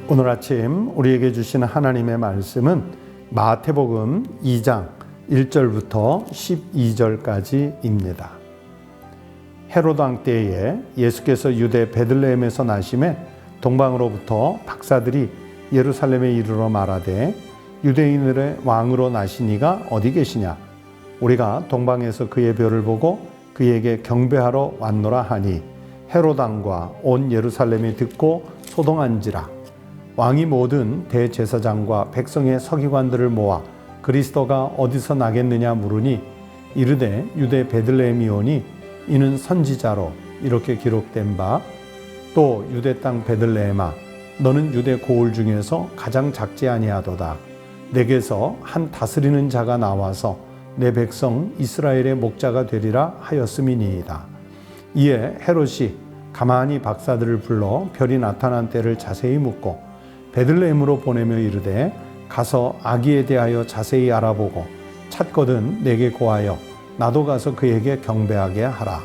오늘 아침 우리에게 주시는 하나님의 말씀은 마태복음 2장 1절부터 12절까지입니다. 헤롯 왕 때에 예수께서 유대 베들레헴에서 나심에 동방으로부터 박사들이 예루살렘에 이르러 말하되 유대인들의 왕으로 나시니가 어디 계시냐? 우리가 동방에서 그의 별을 보고 그에게 경배하러 왔노라 하니 헤롯 왕과 온 예루살렘이 듣고 소동한지라. 왕이 모든 대제사장과 백성의 서기관들을 모아 그리스도가 어디서 나겠느냐 물으니 이르되 유대 베들레헴이오니 이는 선지자로 이렇게 기록된 바 또 유대 땅 베들레헴아 너는 유대 고을 중에서 가장 작지 아니하도다. 내게서 한 다스리는 자가 나와서 내 백성 이스라엘의 목자가 되리라 하였음이니이다. 이에 헤롯이 가만히 박사들을 불러 별이 나타난 때를 자세히 묻고 베들레헴으로 보내며 이르되 가서 아기에 대하여 자세히 알아보고 찾거든 내게 고하여 나도 가서 그에게 경배하게 하라.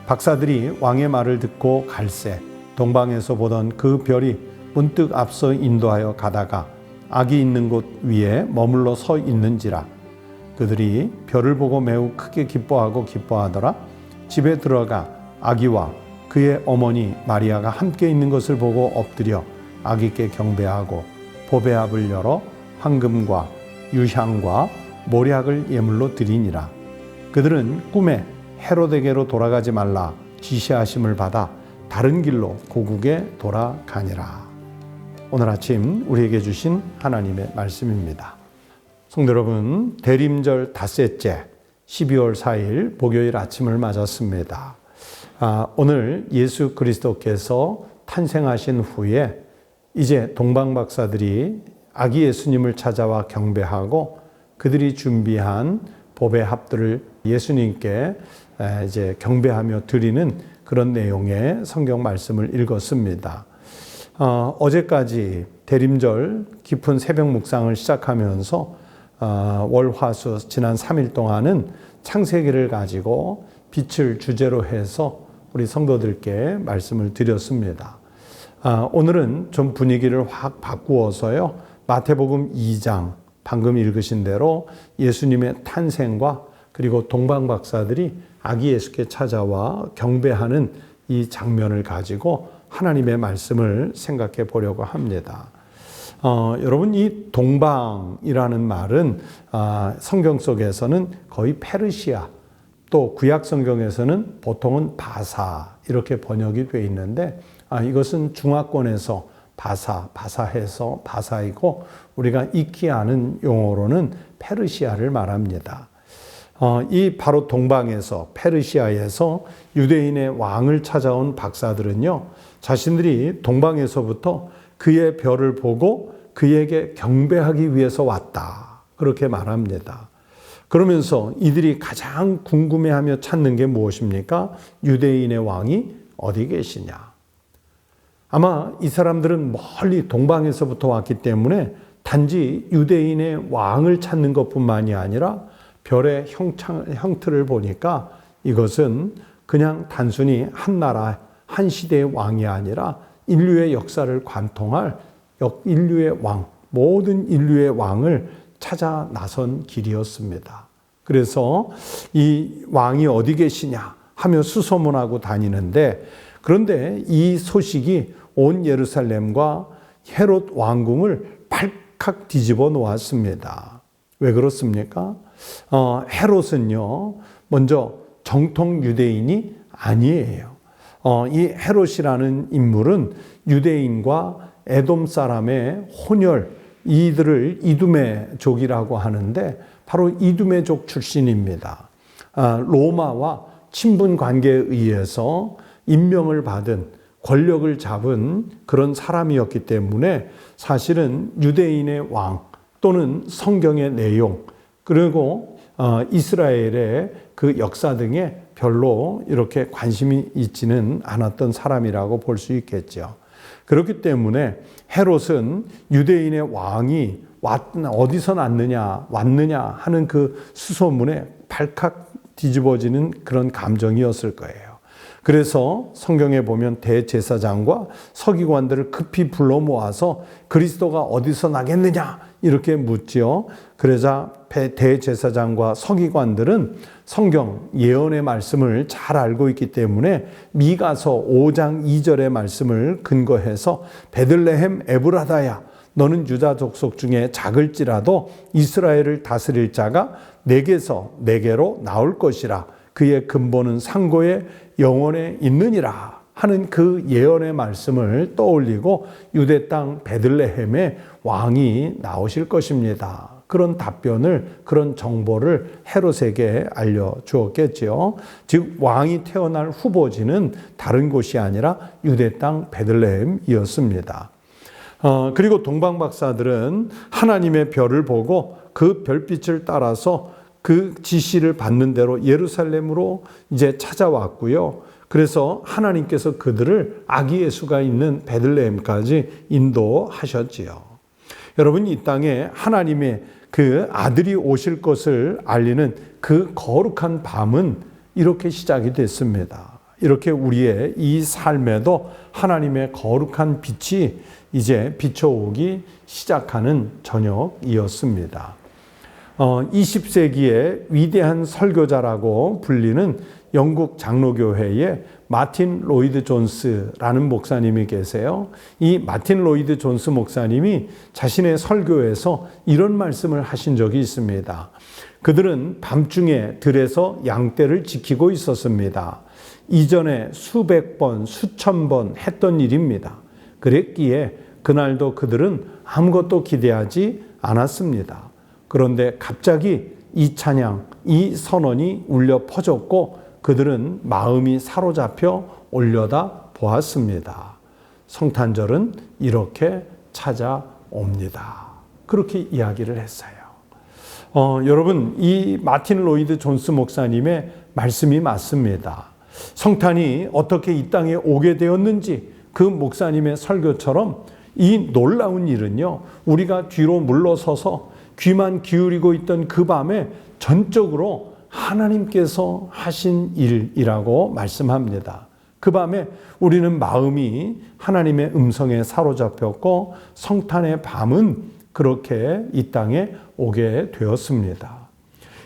박사들이 왕의 말을 듣고 갈새 동방에서 보던 그 별이 문득 앞서 인도하여 가다가 아기 있는 곳 위에 머물러 서 있는지라. 그들이 별을 보고 매우 크게 기뻐하더라. 집에 들어가 아기와 그의 어머니 마리아가 함께 있는 것을 보고 엎드려 아기께 경배하고 보배합을 열어 황금과 유향과 모략을 예물로 드리니라. 그들은 꿈에 헤롯에게로 돌아가지 말라 지시하심을 받아 다른 길로 고국에 돌아가니라. 오늘 아침 우리에게 주신 하나님의 말씀입니다. 성도 여러분, 대림절 닷새째 12월 4일 목요일 아침을 맞았습니다. 오늘 예수 그리스도께서 탄생하신 후에 이제 동방 박사들이 아기 예수님을 찾아와 경배하고 그들이 준비한 보배합들을 예수님께 이제 경배하며 드리는 그런 내용의 성경 말씀을 읽었습니다. 어제까지 대림절 깊은 새벽 묵상을 시작하면서 월, 화, 수 지난 3일 동안은 창세기를 가지고 빛을 주제로 해서 우리 성도들께 말씀을 드렸습니다. 오늘은 좀 분위기를 확 바꾸어서요. 마태복음 2장 방금 읽으신 대로 예수님의 탄생과 그리고 동방 박사들이 아기 예수께 찾아와 경배하는 이 장면을 가지고 하나님의 말씀을 생각해 보려고 합니다. 여러분, 이 동방이라는 말은 성경 속에서는 거의 페르시아, 또 구약 성경에서는 보통은 바사 이렇게 번역이 되어 있는데 이것은 중화권에서 바사해서 바사이고 우리가 익히 아는 용어로는 페르시아를 말합니다. 이 바로 동방에서 페르시아에서 유대인의 왕을 찾아온 박사들은요, 자신들이 동방에서부터 그의 별을 보고 그에게 경배하기 위해서 왔다. 그렇게 말합니다. 그러면서 이들이 가장 궁금해하며 찾는 게 무엇입니까? 유대인의 왕이 어디 계시냐? 아마 이 사람들은 멀리 동방에서부터 왔기 때문에 단지 유대인의 왕을 찾는 것뿐만이 아니라 별의 형태를 보니까 이것은 그냥 단순히 한 나라, 한 시대의 왕이 아니라 인류의 역사를 관통할 인류의 왕, 모든 인류의 왕을 찾아 나선 길이었습니다. 그래서 이 왕이 어디 계시냐 하며 수소문하고 다니는데, 그런데 이 소식이 온 예루살렘과 헤롯 왕궁을 발칵 뒤집어 놓았습니다. 왜 그렇습니까? 헤롯은요, 먼저 정통 유대인이 아니에요. 이 헤롯이라는 인물은 유대인과 에돔 사람의 혼혈, 이들을 이두메족이라고 하는데 바로 이두메족 출신입니다. 로마와 친분 관계에 의해서 임명을 받은 권력을 잡은 그런 사람이었기 때문에 사실은 유대인의 왕 또는 성경의 내용 그리고 이스라엘의 그 역사 등에 별로 이렇게 관심이 있지는 않았던 사람이라고 볼 수 있겠죠. 그렇기 때문에 헤롯은 유대인의 왕이 어디서 왔느냐 하는 그 수소문에 발칵 뒤집어지는 그런 감정이었을 거예요. 그래서 성경에 보면 대제사장과 서기관들을 급히 불러 모아서 그리스도가 어디서 나겠느냐 이렇게 묻지요. 그러자 대제사장과 서기관들은 성경 예언의 말씀을 잘 알고 있기 때문에 미가서 5장 2절의 말씀을 근거해서 베들레헴 에브라다야 너는 유다 족속 중에 작을지라도 이스라엘을 다스릴 자가 내게서 내게로 나올 것이라. 그의 근본은 상고의 영원에 있느니라 하는 그 예언의 말씀을 떠올리고 유대 땅 베들레헴에 왕이 나오실 것입니다. 그런 답변을, 그런 정보를 헤롯에게 알려주었겠지요. 즉 왕이 태어날 후보지는 다른 곳이 아니라 유대 땅 베들레헴이었습니다. 그리고 동방박사들은 하나님의 별을 보고 그 별빛을 따라서 그 지시를 받는 대로 예루살렘으로 이제 찾아왔고요. 그래서 하나님께서 그들을 아기 예수가 있는 베들레헴까지 인도하셨지요. 여러분, 이 땅에 하나님의 그 아들이 오실 것을 알리는 그 거룩한 밤은 이렇게 시작이 됐습니다. 이렇게 우리의 이 삶에도 하나님의 거룩한 빛이 이제 비춰오기 시작하는 저녁이었습니다. 20세기의 위대한 설교자라고 불리는 영국 장로교회에 마틴 로이드 존스라는 목사님이 계세요. 이 마틴 로이드 존스 목사님이 자신의 설교에서 이런 말씀을 하신 적이 있습니다. 그들은 밤중에 들에서 양떼를 지키고 있었습니다. 이전에 수백 번, 수천 번 했던 일입니다. 그랬기에 그날도 그들은 아무것도 기대하지 않았습니다. 그런데 갑자기 이 찬양, 이 선언이 울려 퍼졌고 그들은 마음이 사로잡혀 올려다 보았습니다. 성탄절은 이렇게 찾아옵니다. 그렇게 이야기를 했어요. 여러분, 이 마틴 로이드 존스 목사님의 말씀이 맞습니다. 성탄이 어떻게 이 땅에 오게 되었는지 그 목사님의 설교처럼 이 놀라운 일은요, 우리가 뒤로 물러서서 귀만 기울이고 있던 그 밤에 전적으로 하나님께서 하신 일이라고 말씀합니다. 그 밤에 우리는 마음이 하나님의 음성에 사로잡혔고 성탄의 밤은 그렇게 이 땅에 오게 되었습니다.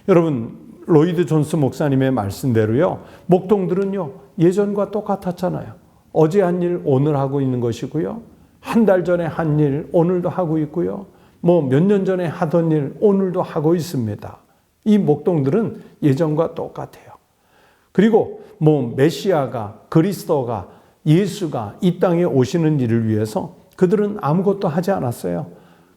여러분, 로이드 존스 목사님의 말씀대로요, 목동들은요 예전과 똑같았잖아요. 어제 한 일 오늘 하고 있는 것이고요, 한 달 전에 한 일 오늘도 하고 있고요, 몇 년 전에 하던 일 오늘도 하고 있습니다. 이 목동들은 예전과 똑같아요. 그리고 메시아가, 그리스도가, 예수가 이 땅에 오시는 일을 위해서 그들은 아무것도 하지 않았어요.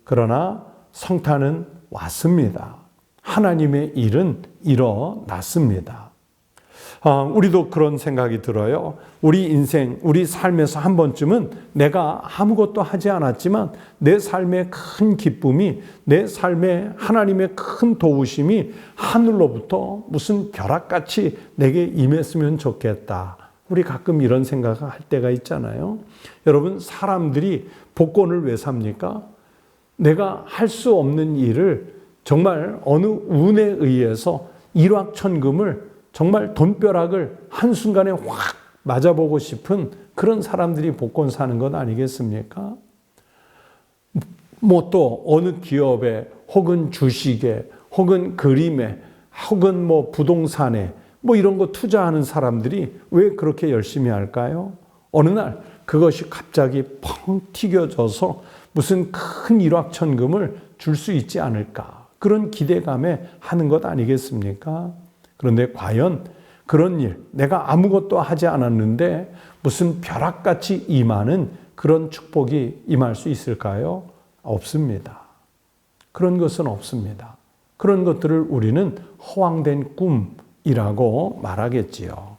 그러나 성탄은 왔습니다. 하나님의 일은 일어났습니다. 우리도 그런 생각이 들어요. 우리 인생, 우리 삶에서 한 번쯤은 내가 아무것도 하지 않았지만 내 삶의 큰 기쁨이, 내 삶의 하나님의 큰 도우심이 하늘로부터 무슨 벼락같이 내게 임했으면 좋겠다. 우리 가끔 이런 생각을 할 때가 있잖아요. 여러분, 사람들이 복권을 왜 삽니까? 내가 할 수 없는 일을 정말 어느 운에 의해서 일확천금을, 정말 돈벼락을 한순간에 확 맞아보고 싶은 그런 사람들이 복권 사는 것 아니겠습니까? 또 어느 기업에, 혹은 주식에, 혹은 그림에, 혹은 부동산에 이런 거 투자하는 사람들이 왜 그렇게 열심히 할까요? 어느 날 그것이 갑자기 펑 튀겨져서 무슨 큰 일확천금을 줄 수 있지 않을까, 그런 기대감에 하는 것 아니겠습니까? 그런데 과연 그런 일, 내가 아무것도 하지 않았는데 무슨 벼락같이 임하는 그런 축복이 임할 수 있을까요? 없습니다. 그런 것은 없습니다. 그런 것들을 우리는 허황된 꿈이라고 말하겠지요.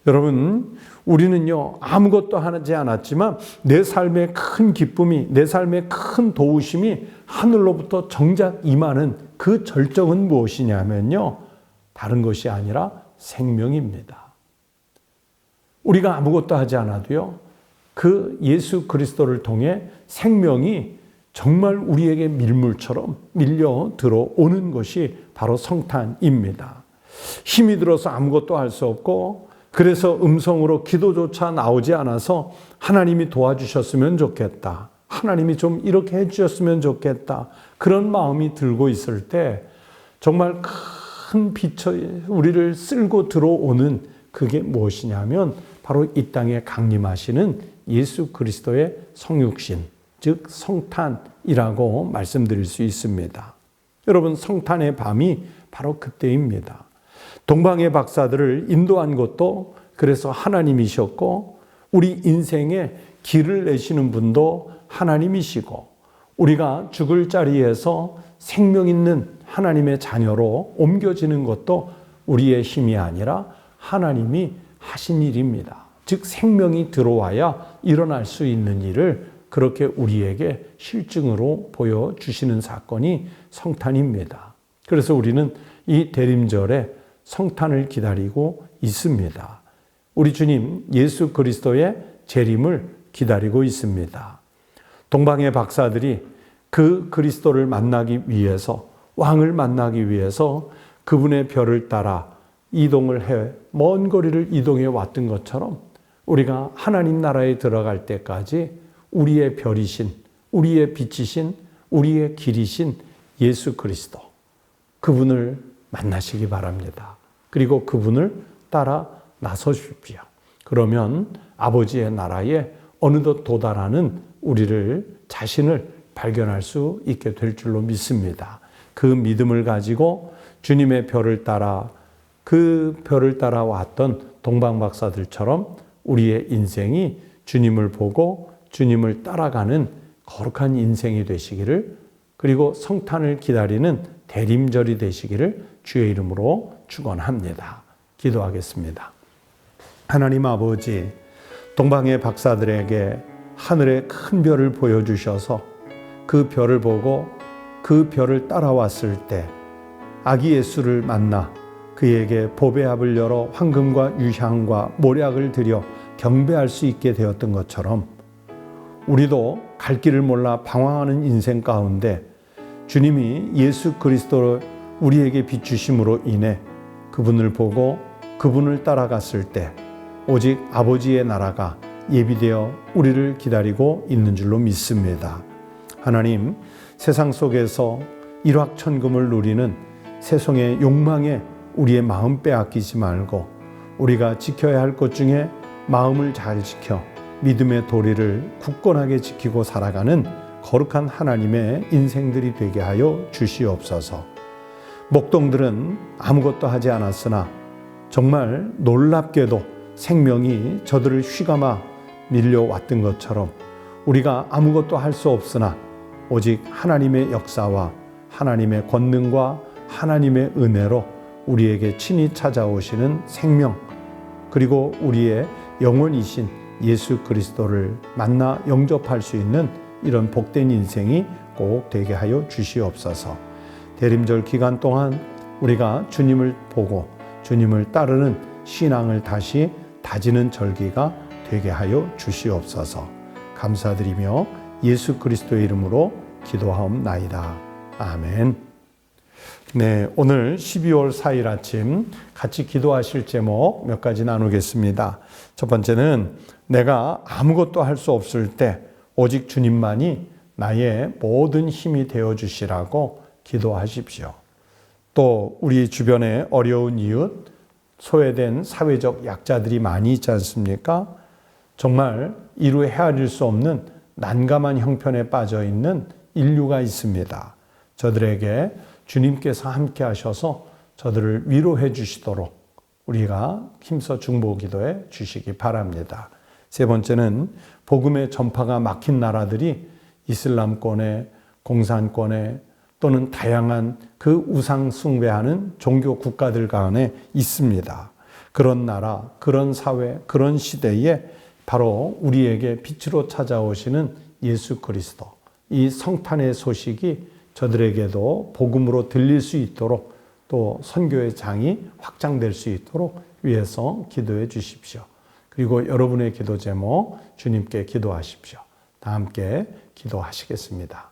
여러분, 우리는요 아무것도 하지 않았지만 내 삶의 큰 기쁨이, 내 삶의 큰 도우심이 하늘로부터 정작 임하는 그 절정은 무엇이냐면요, 다른 것이 아니라 생명입니다. 우리가 아무것도 하지 않아도요, 그 예수 그리스도를 통해 생명이 정말 우리에게 밀물처럼 밀려 들어오는 것이 바로 성탄입니다. 힘이 들어서 아무것도 할 수 없고 그래서 음성으로 기도조차 나오지 않아서 하나님이 도와주셨으면 좋겠다. 하나님이 좀 이렇게 해주셨으면 좋겠다. 그런 마음이 들고 있을 때 정말 큰 빛이 우리를 쓸고 들어오는 그게 무엇이냐면 바로 이 땅에 강림하시는 예수 그리스도의 성육신, 즉 성탄이라고 말씀드릴 수 있습니다. 여러분, 성탄의 밤이 바로 그때입니다. 동방의 박사들을 인도한 것도 그래서 하나님이셨고, 우리 인생에 길을 내시는 분도 하나님이시고, 우리가 죽을 자리에서 생명 있는 하나님의 자녀로 옮겨지는 것도 우리의 힘이 아니라 하나님이 하신 일입니다. 즉 생명이 들어와야 일어날 수 있는 일을 그렇게 우리에게 실증으로 보여주시는 사건이 성탄입니다. 그래서 우리는 이 대림절에 성탄을 기다리고 있습니다. 우리 주님 예수 그리스도의 재림을 기다리고 있습니다. 동방의 박사들이 그 그리스도를 만나기 위해서, 왕을 만나기 위해서 그분의 별을 따라 이동을 해 먼 거리를 이동해 왔던 것처럼 우리가 하나님 나라에 들어갈 때까지 우리의 별이신, 우리의 빛이신, 우리의 길이신 예수 그리스도, 그분을 만나시기 바랍니다. 그리고 그분을 따라 나서십시오. 그러면 아버지의 나라에 어느덧 도달하는 우리를 자신을 발견할 수 있게 될 줄로 믿습니다. 그 믿음을 가지고 주님의 별을 따라, 그 별을 따라 왔던 동방박사들처럼 우리의 인생이 주님을 보고 주님을 따라가는 거룩한 인생이 되시기를, 그리고 성탄을 기다리는 대림절이 되시기를 주의 이름으로 축원합니다. 기도하겠습니다. 하나님 아버지, 동방의 박사들에게 하늘의 큰 별을 보여주셔서 그 별을 보고 그 별을 따라왔을 때 아기 예수를 만나 그에게 보배합을 열어 황금과 유향과 모략을 드려 경배할 수 있게 되었던 것처럼 우리도 갈 길을 몰라 방황하는 인생 가운데 주님이 예수 그리스도를 우리에게 비추심으로 인해 그분을 보고 그분을 따라갔을 때 오직 아버지의 나라가 예비되어 우리를 기다리고 있는 줄로 믿습니다. 하나님, 세상 속에서 일확천금을 누리는 세상의 욕망에 우리의 마음 빼앗기지 말고 우리가 지켜야 할 것 중에 마음을 잘 지켜 믿음의 도리를 굳건하게 지키고 살아가는 거룩한 하나님의 인생들이 되게 하여 주시옵소서. 목동들은 아무것도 하지 않았으나 정말 놀랍게도 생명이 저들을 휘감아 밀려왔던 것처럼 우리가 아무것도 할 수 없으나 오직 하나님의 역사와 하나님의 권능과 하나님의 은혜로 우리에게 친히 찾아오시는 생명, 그리고 우리의 영원이신 예수 그리스도를 만나 영접할 수 있는 이런 복된 인생이 꼭 되게 하여 주시옵소서. 대림절 기간 동안 우리가 주님을 보고 주님을 따르는 신앙을 다시 다지는 절기가 되게 하여 주시옵소서. 감사드리며 예수 그리스도의 이름으로 기도하옵나이다. 아멘. 네, 오늘 12월 4일 아침 같이 기도하실 제목 몇 가지 나누겠습니다. 첫 번째는 내가 아무것도 할 수 없을 때 오직 주님만이 나의 모든 힘이 되어 주시라고 기도하십시오. 또 우리 주변에 어려운 이웃, 소외된 사회적 약자들이 많이 있지 않습니까? 정말 이루 헤아릴 수 없는 난감한 형편에 빠져 있는 인류가 있습니다. 저들에게 주님께서 함께 하셔서 저들을 위로해 주시도록 우리가 힘써 중보 기도해 주시기 바랍니다. 세 번째는 복음의 전파가 막힌 나라들이 이슬람권에, 공산권에 또는 다양한 그 우상 숭배하는 종교 국가들 간에 있습니다. 그런 나라, 그런 사회, 그런 시대에 바로 우리에게 빛으로 찾아오시는 예수 그리스도, 이 성탄의 소식이 저들에게도 복음으로 들릴 수 있도록 또 선교의 장이 확장될 수 있도록 위해서 기도해 주십시오. 그리고 여러분의 기도 제목 주님께 기도하십시오. 다 함께 기도하시겠습니다.